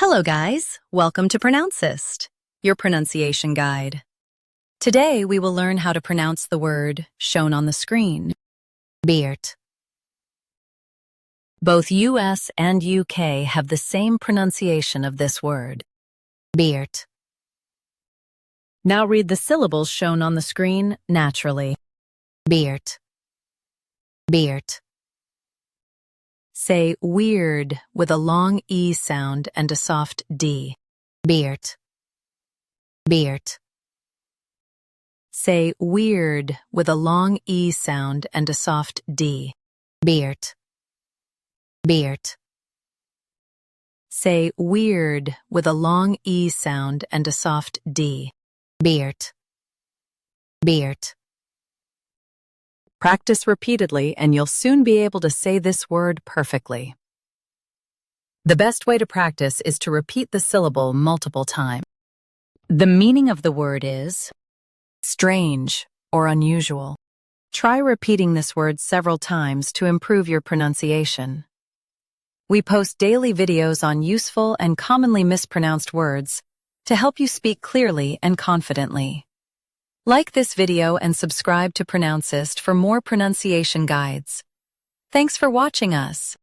Hello guys, welcome to Pronouncist, your pronunciation guide. Today we will learn how to pronounce the word shown on the screen, beard. Both US and UK have the same pronunciation of this word, beard. Now read the syllables shown on the screen naturally. Beard, beard. Say weird with a long E sound and a soft D. Beard, beard. Say weird with a long E sound and a soft D. Beard, beard. Say weird with a long E sound and a soft D. Beard, beard. Practice repeatedly and you'll soon be able to say this word perfectly. The best way to practice is to repeat the syllable multiple times. The meaning of the word is strange or unusual. Try repeating this word several times to improve your pronunciation. We post daily videos on useful and commonly mispronounced words to help you speak clearly and confidently. Like this video and subscribe to Pronouncist for more pronunciation guides. Thanks for watching us.